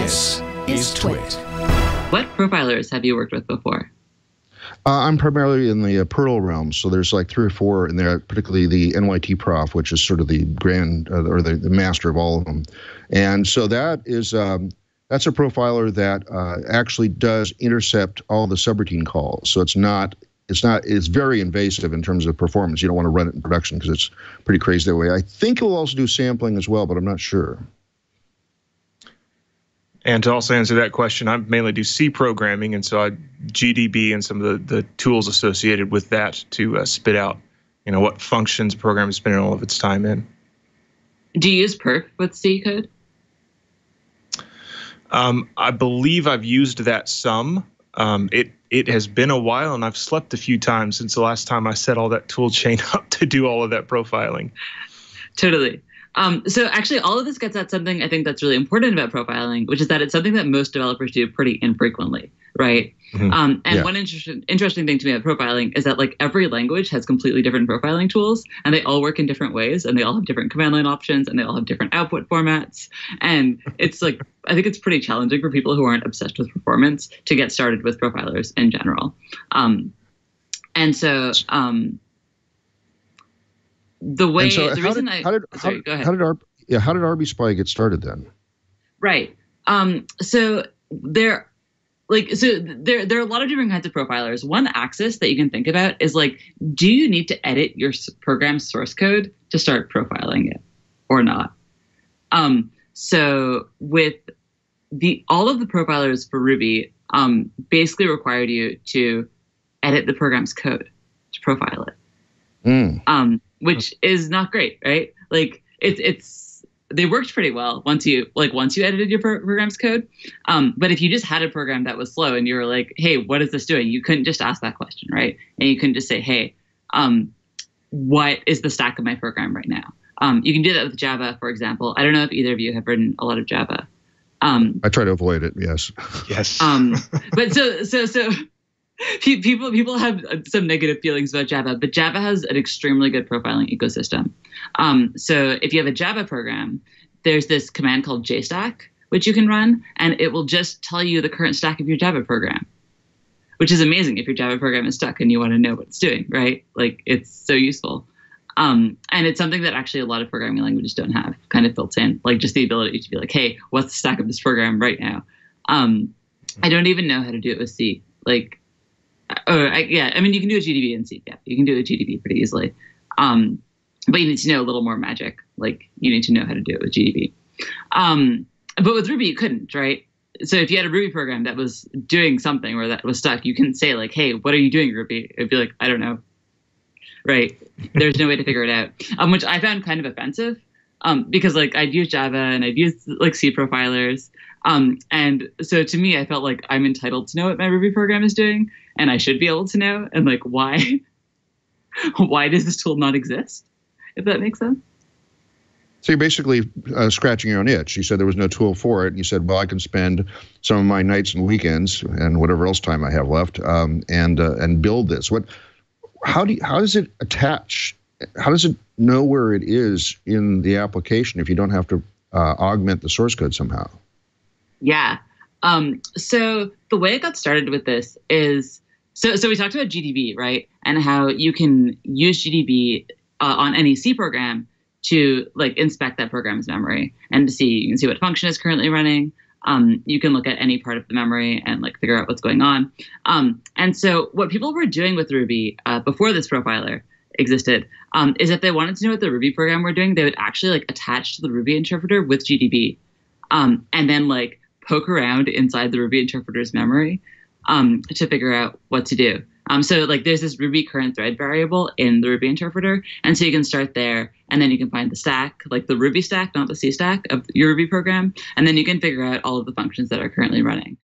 This is TWiT. What profilers have you worked with before? I'm primarily in the Perl realm, so there's like 3 or 4 in there, particularly the NYT prof, which is sort of the grand or the master of all of them. And so that is that's a profiler that actually does intercept all the subroutine calls. So it's very invasive in terms of performance. You don't want to run it in production because it's pretty crazy that way. I think it will also do sampling as well, but I'm not sure. And to also answer that question, I mainly do C programming, and so I GDB and some of the tools associated with that to spit out, what functions a program is spending all of its time in. Do you use perf with C code? I believe I've used that some. It has been a while, and I've slept a few times since the last time I set all that tool chain up to do all of that profiling. Totally. So actually, all of this gets at something I think that's really important about profiling, which is that it's something that most developers do pretty infrequently, right? Mm-hmm. One interesting thing to me about profiling is that like every language has completely different profiling tools, and they all work in different ways, and they all have different command line options, and they all have different output formats. And it's like, I think it's pretty challenging for people who aren't obsessed with performance to get started with profilers in general. The way so the reason go ahead. How did Rbspy get started then? Right. So there are a lot of different kinds of profilers. One axis that you can think about is like, do you need to edit your program's source code to start profiling it or not? So with all of the profilers for Ruby basically required you to edit the program's code to profile it. Which is not great, right? Like they worked pretty well once you edited your program's code. But if you just had a program that was slow and you were like, hey, what is this doing? You couldn't just ask that question, right? And you couldn't just say, hey, what is the stack of my program right now? You can do that with Java, for example. I don't know if either of you have written a lot of Java. I try to avoid it. Yes. Yes. But so people have some negative feelings about Java, but Java has an extremely good profiling ecosystem. So if you have a Java program, there's this command called JStack, which you can run, and it will just tell you the current stack of your Java program, which is amazing if your Java program is stuck and you want to know what it's doing, right? Like, it's so useful. And it's something that actually a lot of programming languages don't have kind of built in, like just the ability to be like, hey, what's the stack of this program right now? I don't even know how to do it with C. I mean, you can do a GDB in C. Yeah, you can do a GDB pretty easily. But you need to know a little more magic. Like, you need to know how to do it with GDB. But with Ruby, you couldn't, right? So if you had a Ruby program that was doing something or that was stuck, you couldn't say like, hey, what are you doing, Ruby? It'd be like, I don't know. Right? There's no way to figure it out. Which I found kind of offensive because like I'd used Java and I'd used like C profilers. And so to me, I felt like I'm entitled to know what my Ruby program is doing, and I should be able to know. And like, why does this tool not exist? If that makes sense. So you're basically scratching your own itch. You said there was no tool for it, and you said, well, I can spend some of my nights and weekends and whatever else time I have left and build this. How does it attach? How does it know where it is in the application if you don't have to augment the source code somehow? Yeah. So the way I got started with this is, so we talked about GDB, right? And how you can use GDB on any C program to like inspect that program's memory and you can see what function is currently running. You can look at any part of the memory and like figure out what's going on. And so what people were doing with Ruby before this profiler existed is if they wanted to know what the Ruby program were doing, they would actually like attach to the Ruby interpreter with GDB and then like poke around inside the Ruby interpreter's memory to figure out what to do. So like there's this Ruby current thread variable in the Ruby interpreter. And so you can start there and then you can find the stack, like the Ruby stack, not the C stack of your Ruby program. And then you can figure out all of the functions that are currently running.